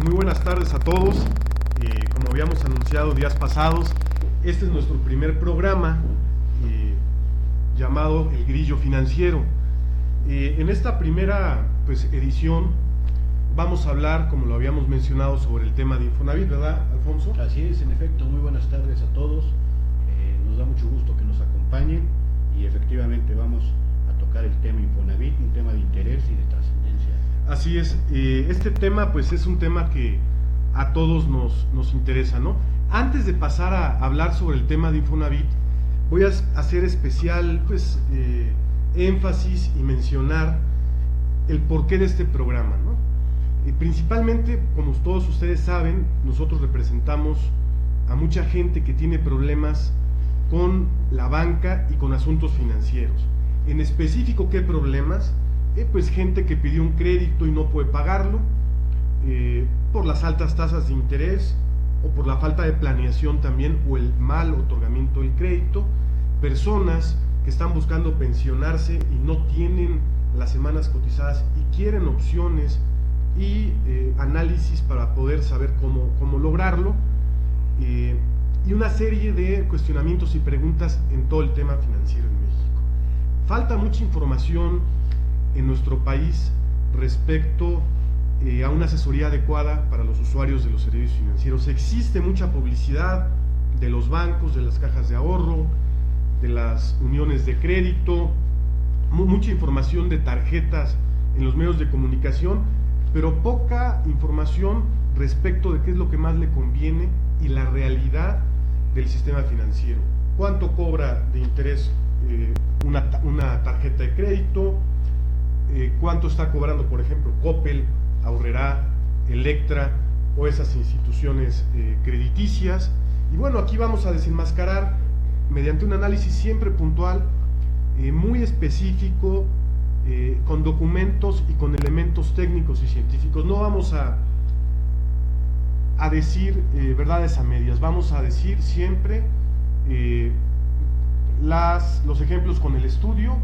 muy buenas tardes a todos. Como habíamos anunciado días pasados, este es nuestro primer programa llamado El Grillo Financiero. En esta primera edición vamos a hablar, como lo habíamos mencionado, sobre el tema de Infonavit, ¿verdad, Alfonso? Así es, en efecto. Muy buenas tardes a todos. Nos da mucho gusto que nos acompañen y efectivamente vamos a tocar el tema Infonavit, un tema de interés y de trascendencia. Así es. Este tema pues es un tema que a todos nos interesa, ¿no? Antes de pasar a hablar sobre el tema de Infonavit, voy a hacer especial énfasis y mencionar el porqué de este programa, ¿no? Principalmente, como todos ustedes saben, nosotros representamos a mucha gente que tiene problemas con la banca y con asuntos financieros. En específico, ¿qué problemas? Pues gente que pidió un crédito y no puede pagarlo, por las altas tasas de interés o por la falta de planeación también, o el mal otorgamiento del crédito. Personas que están buscando pensionarse y no tienen las semanas cotizadas y quieren opciones y análisis para poder saber cómo lograrlo, y una serie de cuestionamientos y preguntas en todo el tema financiero en México. Falta mucha información en nuestro país respecto a una asesoría adecuada para los usuarios de los servicios financieros. Existe mucha publicidad de los bancos, de las cajas de ahorro, de las uniones de crédito, mucha información de tarjetas en los medios de comunicación, pero poca información respecto de qué es lo que más le conviene y la realidad del sistema financiero. ¿Cuánto cobra de interés una tarjeta de crédito? ¿Cuánto está cobrando, por ejemplo, Coppel, Aurrerá, Electra o esas instituciones crediticias? Y bueno, aquí vamos a desenmascarar mediante un análisis siempre puntual, muy específico, con documentos y con elementos técnicos y científicos. No vamos a decir verdades a medias, vamos a decir siempre los ejemplos con el estudio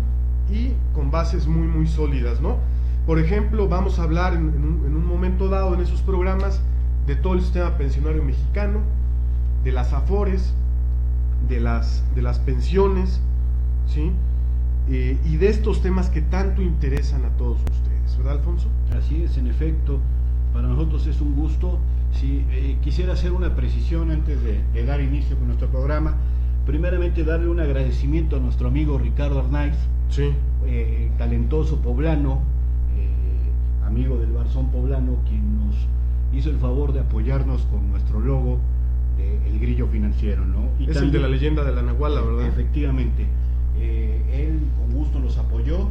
y con bases muy sólidas, ¿no? Por ejemplo, vamos a hablar en un momento dado en esos programas de todo el sistema pensionario mexicano, de las afores, de las pensiones, ¿sí? Y de estos temas que tanto interesan a todos ustedes, ¿verdad, Alfonso? Así es, en efecto. Para nosotros es un gusto. Si quisiera hacer una precisión antes de dar inicio con nuestro programa, primeramente darle un agradecimiento a nuestro amigo Ricardo Arnaiz, sí, talentoso poblano, amigo del Barzón poblano, quien nos hizo el favor de apoyarnos con nuestro logo de El Grillo Financiero, ¿no? Y es también el de la leyenda de la Nahuala, ¿verdad? Efectivamente. Él con gusto nos apoyó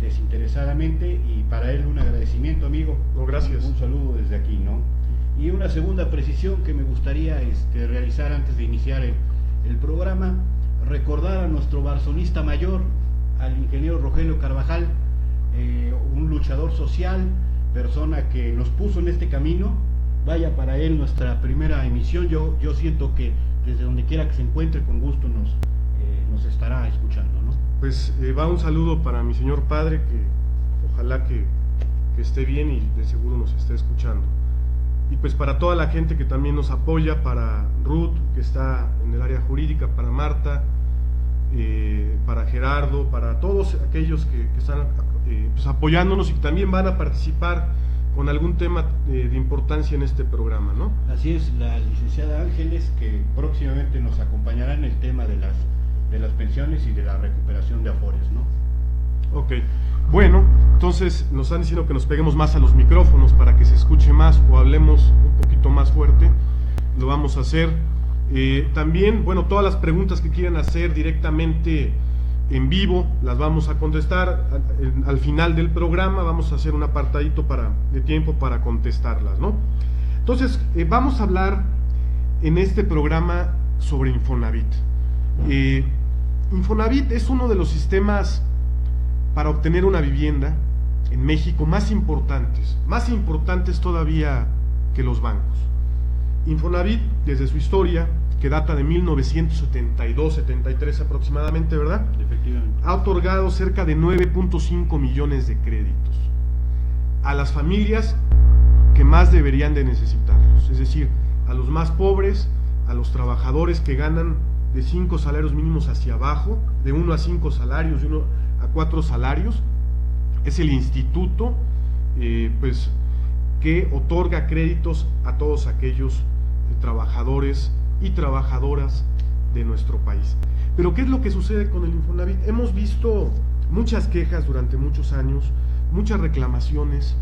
desinteresadamente y para él un agradecimiento, amigo. No, gracias. Un saludo desde aquí, ¿no? Y una segunda precisión que me gustaría realizar antes de iniciar el programa, recordar a nuestro barzonista mayor, al ingeniero Rogelio Carvajal, un luchador social, persona que nos puso en este camino. Vaya, para él nuestra primera emisión. Yo siento que desde donde quiera que se encuentre, con gusto nos estará escuchando, ¿no? Pues va un saludo para mi señor padre, que ojalá que esté bien y de seguro nos esté escuchando. Y pues para toda la gente que también nos apoya, para Ruth, que está en el área jurídica, para Marta, para Gerardo, para todos aquellos que están pues apoyándonos y que también van a participar con algún tema de importancia en este programa, ¿no? Así es, la licenciada Ángeles, que próximamente nos acompañará en el tema de las pensiones y de la recuperación de afores, ¿no? Ok, bueno, entonces nos están diciendo que nos peguemos más a los micrófonos para que se escuche más o hablemos un poquito más fuerte. Lo vamos a hacer. También, bueno, todas las preguntas que quieran hacer directamente en vivo las vamos a contestar al final del programa. Vamos a hacer un apartadito de tiempo para contestarlas, ¿no? Entonces, vamos a hablar en este programa sobre Infonavit. Infonavit es uno de los sistemas para obtener una vivienda en México más importantes todavía que los bancos. Infonavit, desde su historia, que data de 1972-73 aproximadamente, ¿verdad? Efectivamente. Ha otorgado cerca de 9.5 millones de créditos a las familias que más deberían de necesitarlos, es decir, a los más pobres, a los trabajadores que ganan de 5 salarios mínimos hacia abajo, de 1 a 5 salarios, de 1 a 4 salarios. Es el instituto pues que otorga créditos a todos aquellos trabajadores y trabajadoras de nuestro país. Pero ¿qué es lo que sucede con el Infonavit? Hemos visto muchas quejas durante muchos años, muchas reclamaciones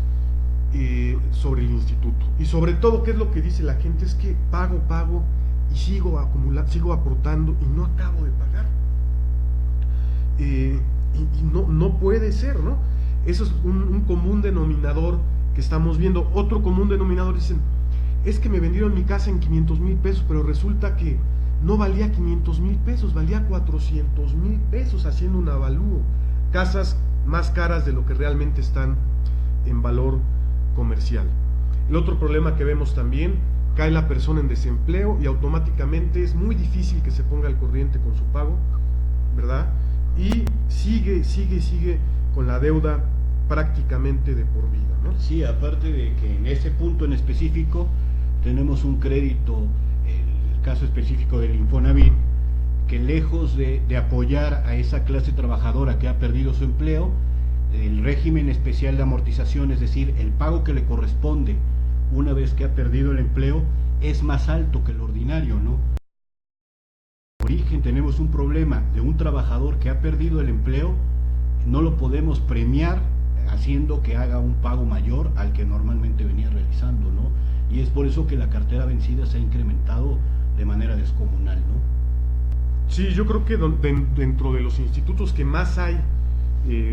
sobre el instituto, y sobre todo, ¿qué es lo que dice la gente? Es que pago y sigo acumulando, sigo aportando y no acabo de pagar, y no puede ser, ¿no? Eso es un común denominador que estamos viendo. Otro común denominador, dicen, es que me vendieron mi casa en 500,000 pesos, pero resulta que no valía 500,000 pesos, valía 400,000 pesos, haciendo un avalúo. Casas más caras de lo que realmente están en valor comercial. El otro problema que vemos también, cae la persona en desempleo y automáticamente es muy difícil que se ponga al corriente con su pago, ¿verdad? Y sigue con la deuda prácticamente de por vida, ¿no? Sí, aparte de que en ese punto en específico tenemos un crédito, el caso específico del Infonavit, que lejos de apoyar a esa clase trabajadora que ha perdido su empleo, el régimen especial de amortización, es decir, el pago que le corresponde una vez que ha perdido el empleo, es más alto que el ordinario, ¿no? En origen tenemos un problema de un trabajador que ha perdido el empleo, no lo podemos premiar haciendo que haga un pago mayor al que normalmente venía realizando, ¿no? Y es por eso que la cartera vencida se ha incrementado de manera descomunal, ¿no? Sí, yo creo que dentro de los institutos que más hay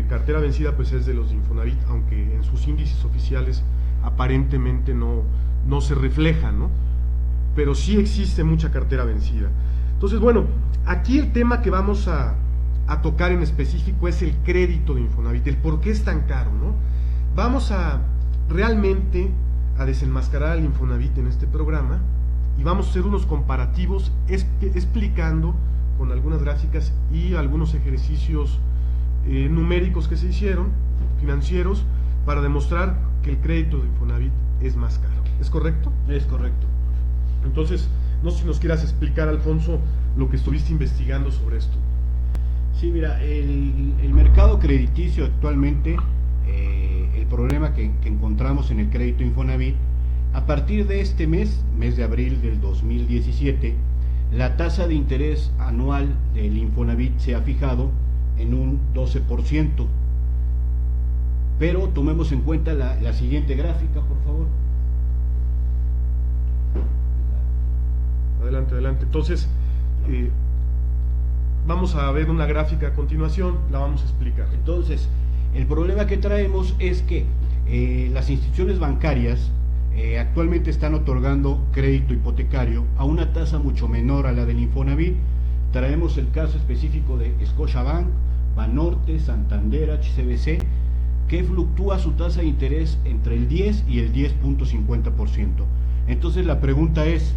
cartera vencida, pues es de los de Infonavit, aunque en sus índices oficiales aparentemente no se refleja, ¿no? Pero sí existe mucha cartera vencida. Entonces, bueno, aquí el tema que vamos a tocar en específico es el crédito de Infonavit, el por qué es tan caro, ¿no? Vamos a realmente a desenmascarar al Infonavit en este programa y vamos a hacer unos comparativos explicando con algunas gráficas y algunos ejercicios numéricos que se hicieron, financieros, para demostrar que el crédito de Infonavit es más caro. ¿Es correcto? Es correcto. Entonces, no sé si nos quieras explicar, Alfonso, lo que estuviste investigando sobre esto. Sí, mira, el mercado crediticio actualmente, el problema que encontramos en el crédito Infonavit, a partir de este mes de abril del 2017, la tasa de interés anual del Infonavit se ha fijado en un 12%. Pero tomemos en cuenta la siguiente gráfica, por favor. Adelante. Entonces, vamos a ver una gráfica a continuación, la vamos a explicar. Entonces, el problema que traemos es que las instituciones bancarias actualmente están otorgando crédito hipotecario a una tasa mucho menor a la del Infonavit. Traemos el caso específico de Scotiabank, Banorte, Santander, HSBC, que fluctúa su tasa de interés entre el 10 y el 10.50%. Entonces la pregunta es,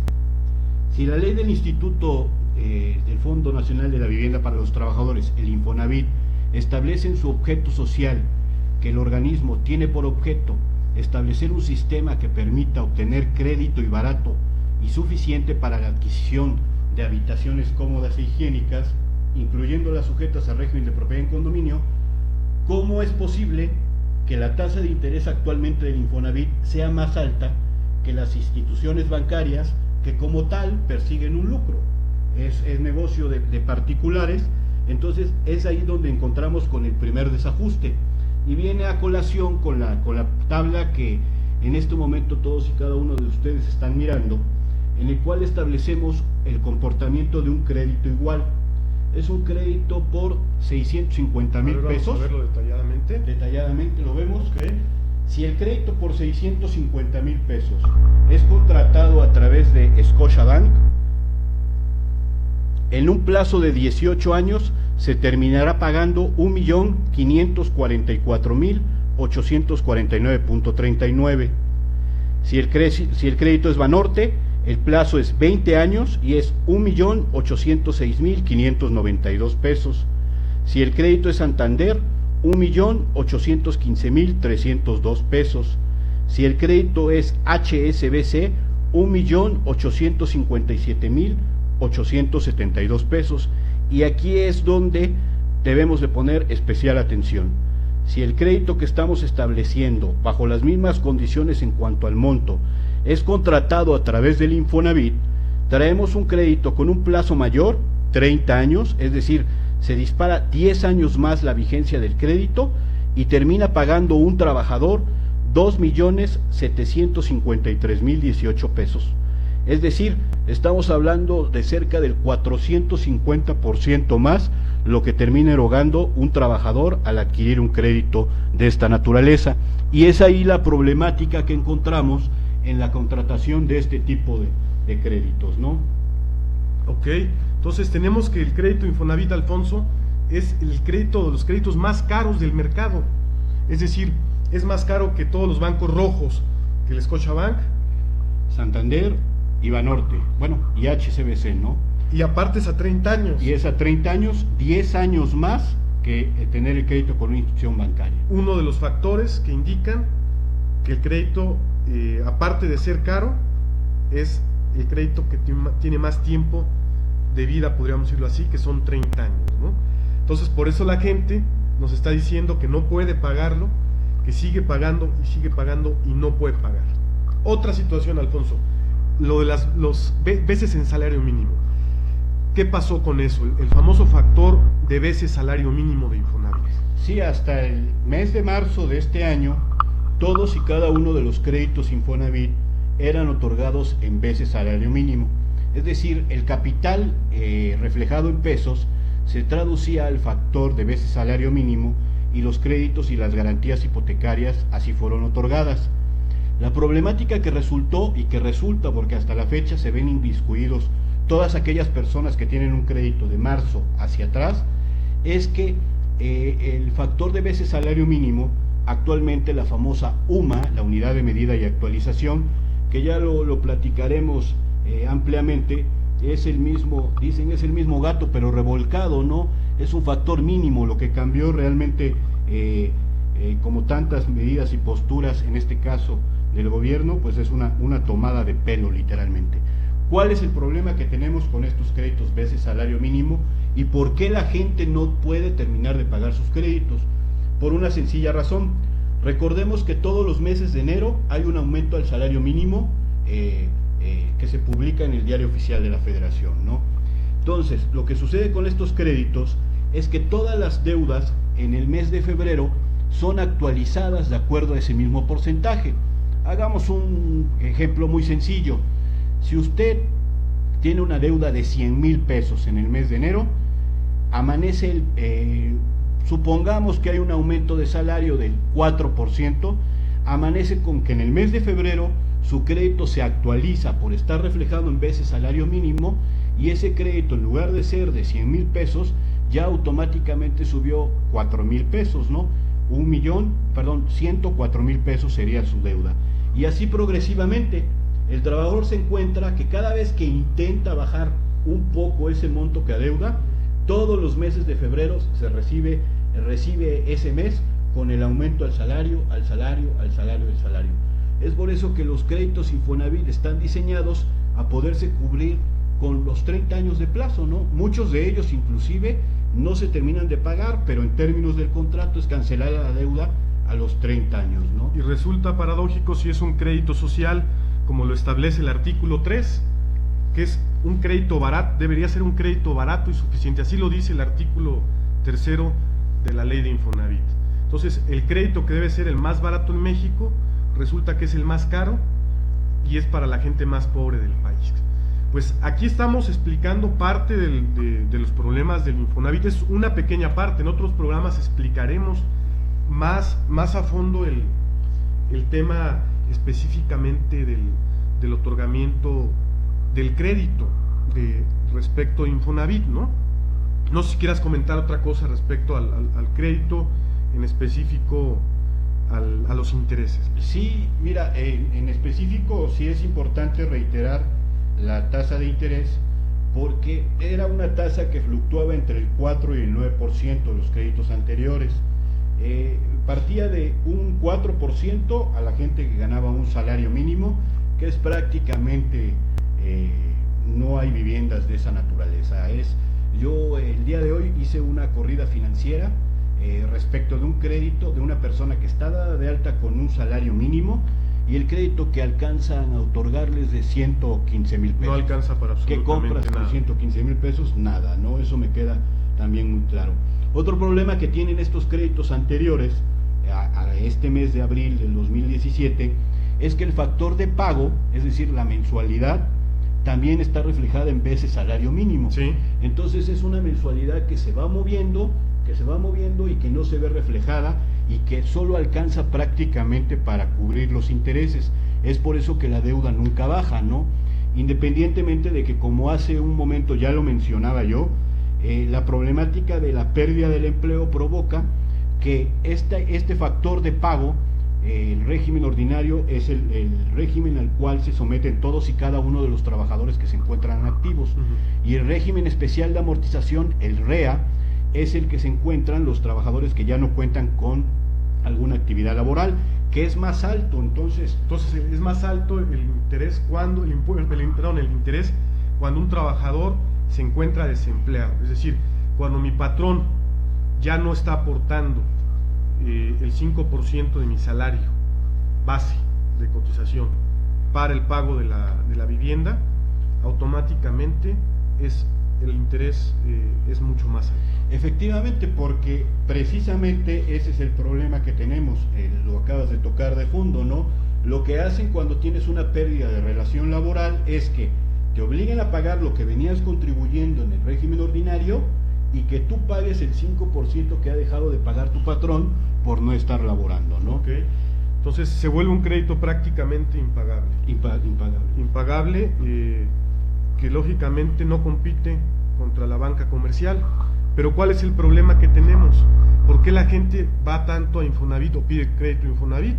si la ley del Instituto del Fondo Nacional de la Vivienda para los Trabajadores, el Infonavit, establece en su objeto social que el organismo tiene por objeto establecer un sistema que permita obtener crédito y barato y suficiente para la adquisición de habitaciones cómodas e higiénicas, incluyendo las sujetas al régimen de propiedad en condominio, ¿cómo es posible que la tasa de interés actualmente del Infonavit sea más alta que las instituciones bancarias que como tal persiguen un lucro? Es negocio de particulares. Entonces es ahí donde encontramos con el primer desajuste, y viene a colación con la tabla que en este momento todos y cada uno de ustedes están mirando, en el cual establecemos el comportamiento de un crédito igual. Es un crédito por 650,000 pesos. Vamos a verlo detalladamente. Detalladamente lo vemos. Okay. Si el crédito por 650,000 pesos es contratado a través de Scotiabank, en un plazo de 18 años se terminará pagando 1.544.849.39. Si el crédito es Banorte, el plazo es 20 años y es 1.806.592 pesos. Si el crédito es Santander, 1.815.302 pesos. Si el crédito es HSBC, 1.857.872 pesos, y aquí es donde debemos de poner especial atención. Si el crédito que estamos estableciendo bajo las mismas condiciones en cuanto al monto es contratado a través del Infonavit, traemos un crédito con un plazo mayor, 30 años, es decir, se dispara 10 años más la vigencia del crédito y termina pagando un trabajador 2.753.018 pesos. Es decir, estamos hablando de cerca del 450% más lo que termina erogando un trabajador al adquirir un crédito de esta naturaleza. Y es ahí la problemática que encontramos en la contratación de este tipo de créditos, ¿no? Ok, entonces tenemos que el crédito Infonavit, Alfonso, es el crédito de los créditos más caros del mercado. Es decir, es más caro que todos los bancos rojos, que el Scotiabank, Santander y Banorte, bueno, y HSBC, ¿no? Y aparte es a 30 años. Y es a 30 años, 10 años más que tener el crédito con una institución bancaria. Uno de los factores que indican que el crédito, aparte de ser caro, es el crédito que tiene más tiempo de vida, podríamos decirlo así, que son 30 años, ¿no? Entonces, por eso la gente nos está diciendo que no puede pagarlo, que sigue pagando y no puede pagar. Otra situación, Alfonso, lo de los veces en salario mínimo. ¿Qué pasó con eso? El famoso factor de veces salario mínimo de Infonavit. Sí, hasta el mes de marzo de este año, todos y cada uno de los créditos Infonavit eran otorgados en veces salario mínimo. Es decir, el capital reflejado en pesos se traducía al factor de veces salario mínimo y los créditos y las garantías hipotecarias así fueron otorgadas. La problemática que resultó y que resulta, porque hasta la fecha se ven inmiscuidos todas aquellas personas que tienen un crédito de marzo hacia atrás, es que el factor de veces salario mínimo, actualmente la famosa UMA, la unidad de medida y actualización, que ya lo platicaremos ampliamente, es el mismo, dicen es el mismo gato pero revolcado, ¿no? Es un factor mínimo. Lo que cambió realmente, como tantas medidas y posturas en este caso del gobierno, pues es una tomada de pelo literalmente. ¿Cuál es el problema que tenemos con estos créditos veces salario mínimo y por qué la gente no puede terminar de pagar sus créditos? Por una sencilla razón. Recordemos que todos los meses de enero hay un aumento al salario mínimo que se publica en el Diario Oficial de la Federación, ¿no? Entonces, lo que sucede con estos créditos es que todas las deudas en el mes de febrero son actualizadas de acuerdo a ese mismo porcentaje. Hagamos un ejemplo muy sencillo. Si usted tiene una deuda de 100,000 pesos en el mes de enero, amanece, supongamos que hay un aumento de salario del 4%, amanece con que en el mes de febrero su crédito se actualiza por estar reflejado en veces salario mínimo, y ese crédito, en lugar de ser de 100,000 pesos, ya automáticamente subió 4,000 pesos, ¿no? 104,000 pesos sería su deuda. Y así progresivamente, el trabajador se encuentra que cada vez que intenta bajar un poco ese monto que adeuda, todos los meses de febrero se recibe ese mes con el aumento al salario. Es por eso que los créditos Infonavit están diseñados a poderse cubrir con los 30 años de plazo, ¿no? Muchos de ellos inclusive no se terminan de pagar, pero en términos del contrato es cancelar la deuda a los 30 años, ¿no? Y resulta paradójico si es un crédito social, como lo establece el artículo 3, que es un crédito barato, debería ser un crédito barato y suficiente, así lo dice el artículo 3º de la ley de Infonavit. Entonces, el crédito que debe ser el más barato en México, resulta que es el más caro y es para la gente más pobre del país. Pues aquí estamos explicando parte de los problemas del Infonavit, es una pequeña parte. En otros programas explicaremos más a fondo el tema específicamente del otorgamiento del crédito respecto a Infonavit, ¿no? No sé si quieras comentar otra cosa respecto al crédito, en específico a los intereses. Sí, mira, en específico sí es importante reiterar la tasa de interés, porque era una tasa que fluctuaba entre el 4 y el 9% de los créditos anteriores. partía de un 4% a la gente que ganaba un salario mínimo, que es prácticamente, no hay viviendas de esa naturaleza. Yo el día de hoy hice una corrida financiera respecto de un crédito de una persona que está dada de alta con un salario mínimo, y el crédito que alcanzan a otorgarles de 115,000 pesos. No alcanza para absolutamente ¿Qué compras nada. con 115,000 pesos? Nada, ¿no? Eso me queda también muy claro. Otro problema que tienen estos créditos anteriores a este mes de abril del 2017 es que el factor de pago, es decir, la mensualidad, también está reflejada en veces salario mínimo. Sí. Entonces es una mensualidad que se va moviendo y que no se ve reflejada y que solo alcanza prácticamente para cubrir los intereses. Es por eso que la deuda nunca baja, ¿no? Independientemente de que, como hace un momento ya lo mencionaba yo, la problemática de la pérdida del empleo provoca que este factor de pago, el régimen ordinario, es el régimen al cual se someten todos y cada uno de los trabajadores que se encuentran activos. Y el régimen especial de amortización, el REA, es el que se encuentran los trabajadores que ya no cuentan con alguna actividad laboral, que es más alto. Entonces es más alto el interés cuando el interés cuando un trabajador se encuentra desempleado, es decir, cuando mi patrón ya no está aportando el 5% de mi salario base de cotización para el pago de la vivienda, automáticamente el interés es mucho más alto. Efectivamente, porque precisamente ese es el problema que tenemos, lo acabas de tocar de fondo, ¿no? Lo que hacen cuando tienes una pérdida de relación laboral es que te obligan a pagar lo que venías contribuyendo en el régimen ordinario y que tú pagues el 5% que ha dejado de pagar tu patrón por no estar laborando, ¿no? Okay. Entonces se vuelve un crédito prácticamente impagable. Impagable, que lógicamente no compite contra la banca comercial. Pero ¿cuál es el problema que tenemos? ¿Por qué la gente va tanto a Infonavit o pide crédito a Infonavit?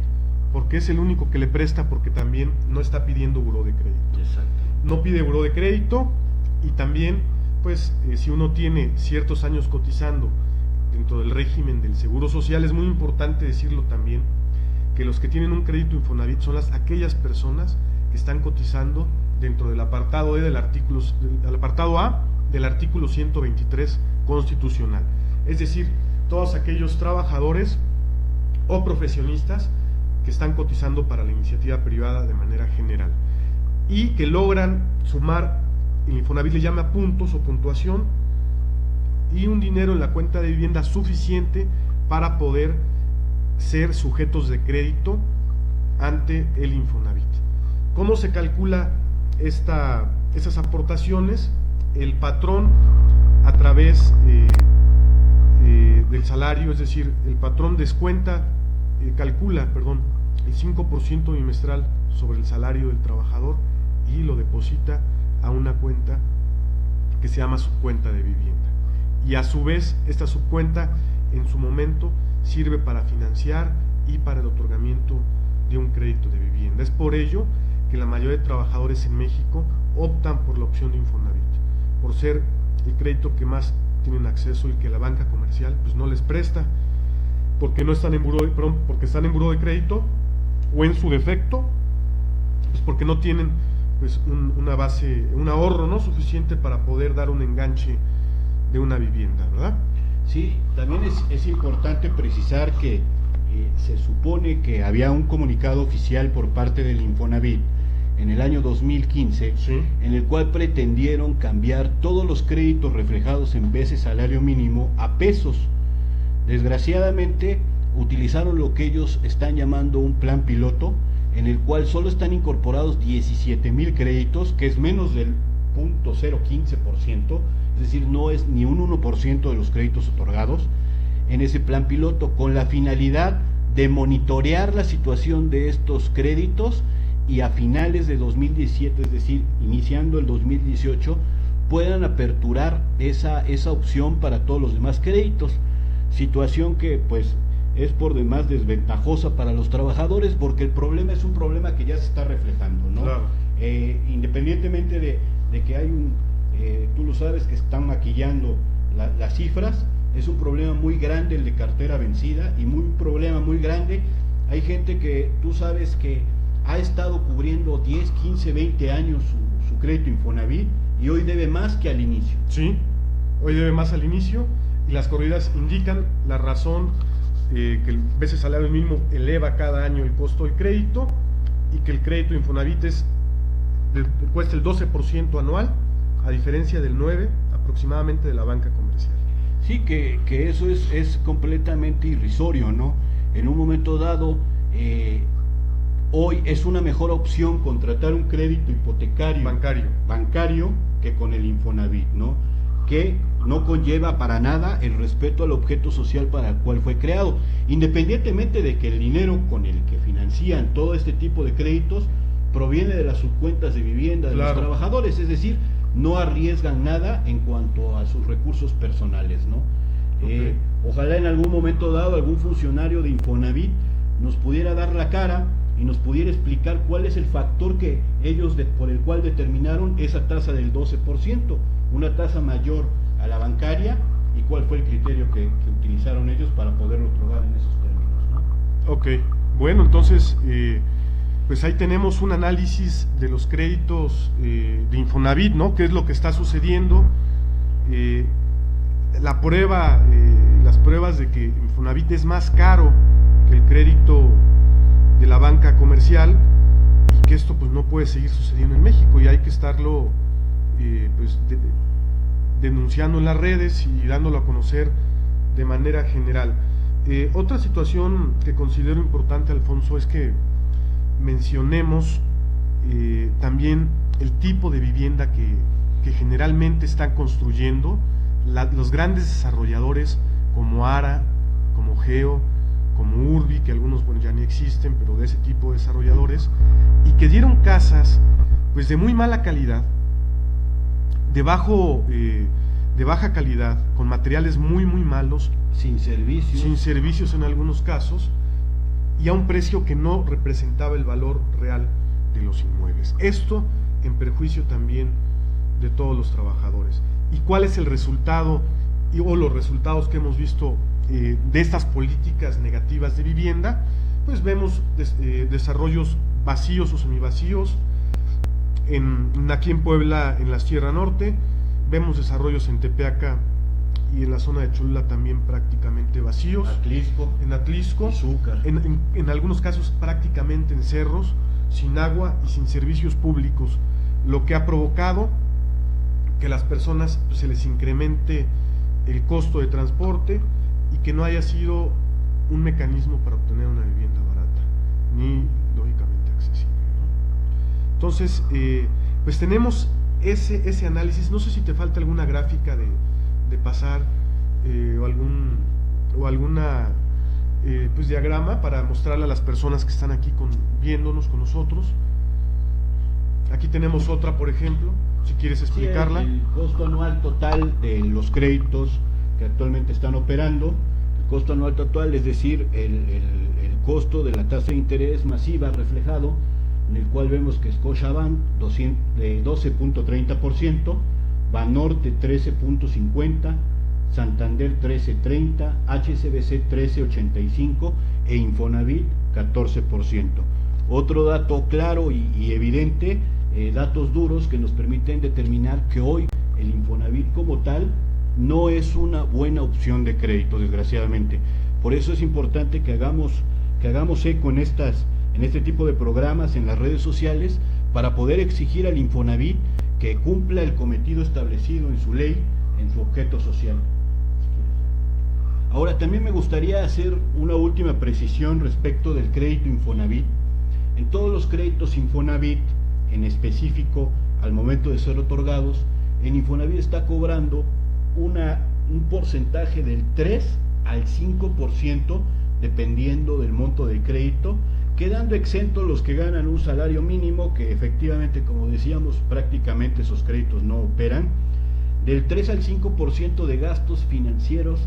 Porque es el único que le presta, porque también no está pidiendo buró de crédito. Exacto. No pide buró de crédito, y también, pues, si uno tiene ciertos años cotizando dentro del régimen del Seguro Social, es muy importante decirlo también, que los que tienen un crédito Infonavit son aquellas personas que están cotizando dentro del apartado E del apartado A del artículo 123 constitucional, es decir, todos aquellos trabajadores o profesionistas que están cotizando para la iniciativa privada de manera general y que logran sumar, el Infonavit le llama puntos o puntuación, y un dinero en la cuenta de vivienda suficiente para poder ser sujetos de crédito ante el Infonavit. ¿Cómo se calcula esas aportaciones? El patrón, a través del salario, es decir, el patrón calcula el 5% bimestral sobre el salario del trabajador y lo deposita a una cuenta que se llama subcuenta de vivienda. Y a su vez, esta subcuenta en su momento sirve para financiar y para el otorgamiento de un crédito de vivienda. Es por ello que la mayoría de trabajadores en México optan por la opción de Infonavit, por ser el crédito que más tienen acceso y que la banca comercial pues no les presta, porque no están en porque están en buró de crédito, o en su defecto pues porque no tienen pues una base, un ahorro no suficiente para poder dar un enganche de una vivienda, ¿verdad? Sí, también es importante precisar que se supone que había un comunicado oficial por parte del Infonavit en el año 2015, sí, en el cual pretendieron cambiar todos los créditos reflejados en veces salario mínimo a pesos. Desgraciadamente utilizaron lo que ellos están llamando un plan piloto, en el cual solo están incorporados 17,000 créditos, que es menos del 0.015%, es decir, no es ni un 1% de los créditos otorgados en ese plan piloto, con la finalidad de monitorear la situación de estos créditos y a finales de 2017, es decir, iniciando el 2018, puedan aperturar esa opción para todos los demás créditos, situación que pues es por demás desventajosa para los trabajadores, porque el problema es un problema que ya se está reflejando, ¿no? Claro. Independientemente de que hay tú lo sabes, que están maquillando las cifras, es un problema muy grande el de cartera vencida y un problema muy grande. Hay gente que tú sabes que ha estado cubriendo 10, 15, 20 años su crédito Infonavit y hoy debe más que al inicio. Sí, hoy debe más al inicio y las corridas indican la razón, que el veces salario mínimo eleva cada año el costo del crédito y que el crédito Infonavit cuesta el 12% anual, a diferencia del 9% aproximadamente de la banca comercial. Sí, que eso es completamente irrisorio, ¿no? En un momento dado, hoy es una mejor opción contratar un crédito hipotecario bancario que con el Infonavit, ¿no? Que no conlleva para nada el respeto al objeto social para el cual fue creado, independientemente de que el dinero con el que financian todo este tipo de créditos proviene de las subcuentas de vivienda de los trabajadores, es decir, no arriesgan nada en cuanto a sus recursos personales, ¿no? Okay. Ojalá en algún momento dado algún funcionario de Infonavit nos pudiera dar la cara y nos pudiera explicar cuál es el factor que ellos por el cual determinaron esa tasa del 12%, una tasa mayor a la bancaria, y cuál fue el criterio que utilizaron ellos para poderlo otorgar en esos términos, ¿no? Ok, bueno, entonces pues ahí tenemos un análisis de los créditos de Infonavit, ¿no? ¿Qué es lo que está sucediendo? La prueba, las pruebas de que Infonavit es más caro que el crédito de la banca comercial, y que esto pues no puede seguir sucediendo en México, y hay que estarlo denunciando en las redes y dándolo a conocer de manera general. Otra situación que considero importante, Alfonso, es que mencionemos también el tipo de vivienda que generalmente están construyendo los grandes desarrolladores como ARA, como Geo, como Urbi, que algunos ya ni existen, pero de ese tipo de desarrolladores, y que dieron casas pues de muy mala calidad, de baja calidad, con materiales muy malos, sin servicios en algunos casos, y a un precio que no representaba el valor real de los inmuebles. Esto en perjuicio también de todos los trabajadores. ¿Y cuál es el resultado o los resultados que hemos visto de estas políticas negativas de vivienda? Pues vemos desarrollos vacíos o semivacíos aquí en Puebla, en la Sierra Norte, vemos desarrollos en Tepeaca y en la zona de Cholula también prácticamente vacíos, en Atlisco, en algunos casos prácticamente en cerros, sin agua y sin servicios públicos, lo que ha provocado que las personas se les incremente el costo de transporte y que no haya sido un mecanismo para obtener una vivienda barata, ni lógicamente accesible, ¿no? Entonces, pues tenemos ese análisis. No sé si te falta alguna gráfica de pasar o alguna pues diagrama para mostrarle a las personas que están aquí viéndonos con nosotros. Aquí tenemos otra, por ejemplo, si quieres explicarla. Sí, el costo anual total de los créditos que actualmente están operando, el costo anual total, es decir, el costo de la tasa de interés masiva reflejado, en el cual vemos que Scotiabank 12.30%, Banorte 13.50%, Santander 13.30%, HSBC 13.85% e Infonavit 14%. Otro dato claro y evidente, datos duros que nos permiten determinar que hoy el Infonavit como tal no es una buena opción de crédito, desgraciadamente. Por eso es importante que hagamos eco en este tipo de programas en las redes sociales para poder exigir al Infonavit que cumpla el cometido establecido en su ley, en su objeto social. Ahora, también me gustaría hacer una última precisión respecto del crédito Infonavit. En todos los créditos Infonavit, en específico al momento de ser otorgados, el Infonavit está cobrando un porcentaje del 3 al 5% dependiendo del monto del crédito, quedando exentos los que ganan un salario mínimo, que efectivamente, como decíamos, prácticamente esos créditos no operan, del 3 al 5% de gastos financieros,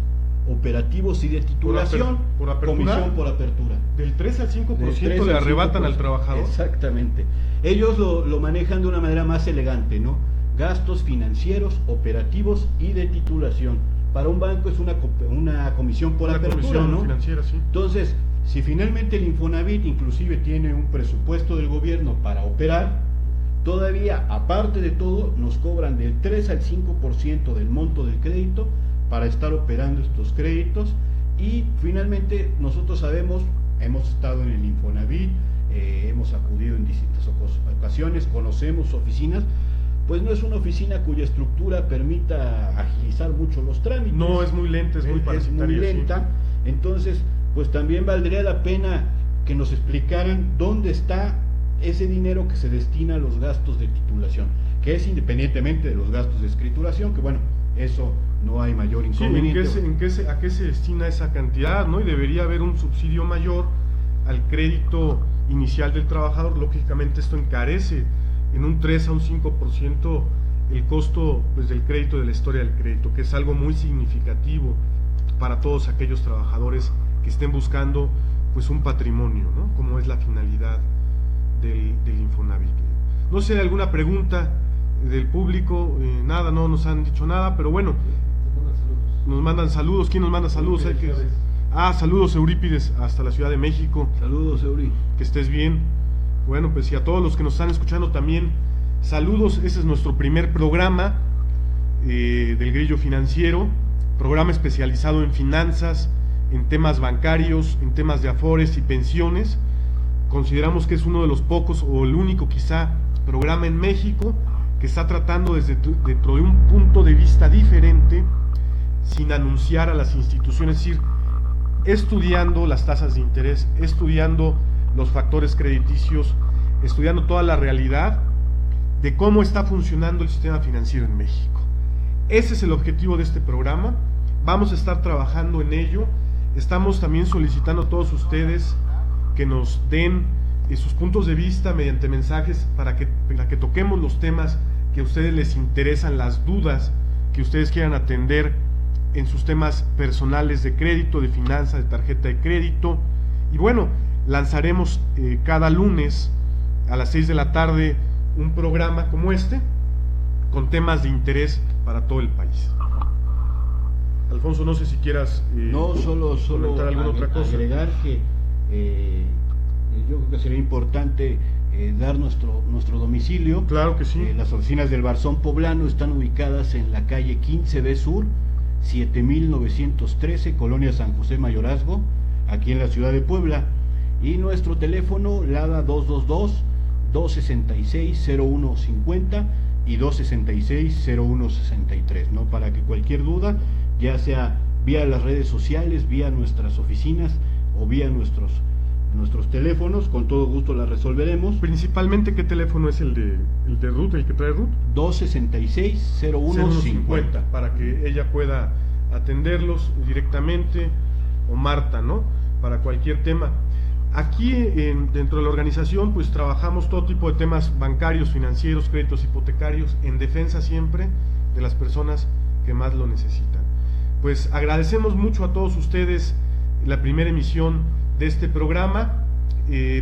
operativos y de titulación, comisión por apertura. Del 3 al 5% le arrebatan al trabajador. Exactamente. Ellos lo manejan de una manera más elegante, ¿no? Gastos financieros, operativos y de titulación, para un banco es una comisión por apertura, comisión, ¿no? Financiera, sí. Entonces, si finalmente el Infonavit inclusive tiene un presupuesto del gobierno para operar, todavía, aparte de todo, nos cobran del 3 al 5% del monto del crédito para estar operando estos créditos. Y finalmente nosotros sabemos, hemos estado en el Infonavit, hemos acudido en distintas ocasiones, conocemos oficinas, pues no es una oficina cuya estructura permita agilizar mucho los trámites. No, es muy lenta, es muy parasitaria. Es muy lenta, sí. Entonces, pues también valdría la pena que nos explicaran dónde está ese dinero que se destina a los gastos de titulación, que es independientemente de los gastos de escrituración, que bueno, eso no hay mayor inconveniente. Sí, ¿a qué se destina esa cantidad, ¿no? Y debería haber un subsidio mayor al crédito inicial del trabajador. Lógicamente esto encarece en un 3 a un 5% el costo, pues, del crédito, de la historia del crédito, que es algo muy significativo para todos aquellos trabajadores que estén buscando, pues, un patrimonio, ¿no? Como es la finalidad del Infonavit. No sé, alguna pregunta del público. Nada, no nos han dicho nada, pero bueno, nos mandan saludos. ¿Quién nos manda saludos? Saludos, Eurípides, hasta la Ciudad de México. Saludos, Euri. Que estés bien. Bueno, pues, y a todos los que nos están escuchando también, saludos. Ese es nuestro primer programa del Grillo Financiero, programa especializado en finanzas, en temas bancarios, en temas de afores y pensiones. Consideramos que es uno de los pocos, o el único quizá, programa en México que está tratando dentro de un punto de vista diferente, sin anunciar a las instituciones, es decir, estudiando las tasas de interés, estudiando los factores crediticios, estudiando toda la realidad de cómo está funcionando el sistema financiero en México. Ese es el objetivo de este programa. Vamos a estar trabajando en ello. Estamos también solicitando a todos ustedes que nos den sus puntos de vista mediante mensajes para que toquemos los temas que a ustedes les interesan, las dudas que ustedes quieran atender en sus temas personales de crédito, de finanzas, de tarjeta de crédito. Y bueno, lanzaremos cada lunes a las 6 de la tarde un programa como este, con temas de interés para todo el país. Alfonso, no sé si quieras solo comentar alguna otra cosa. Agregar que yo creo que sería importante dar nuestro domicilio. Claro que sí. Las oficinas del Barzón Poblano están ubicadas en la calle 15B Sur, 7913, Colonia San José Mayorazgo, aquí en la ciudad de Puebla. Y nuestro teléfono, LADA 222-266-0150 y 266-0163, ¿no? Para que cualquier duda, ya sea vía las redes sociales, vía nuestras oficinas o vía nuestros teléfonos, con todo gusto la resolveremos. Principalmente, ¿qué teléfono es el de Ruth, el que trae Ruth? 266-0150, para que ella pueda atenderlos directamente, o Marta, ¿no? Para cualquier tema. Aquí dentro de la organización, pues trabajamos todo tipo de temas bancarios, financieros, créditos hipotecarios, en defensa siempre de las personas que más lo necesitan. Pues agradecemos mucho a todos ustedes la primera emisión de este programa.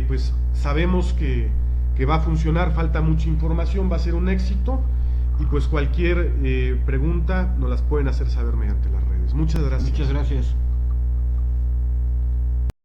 Pues sabemos que va a funcionar, falta mucha información, va a ser un éxito, y pues cualquier pregunta nos las pueden hacer saber mediante las redes. Muchas gracias. Muchas gracias.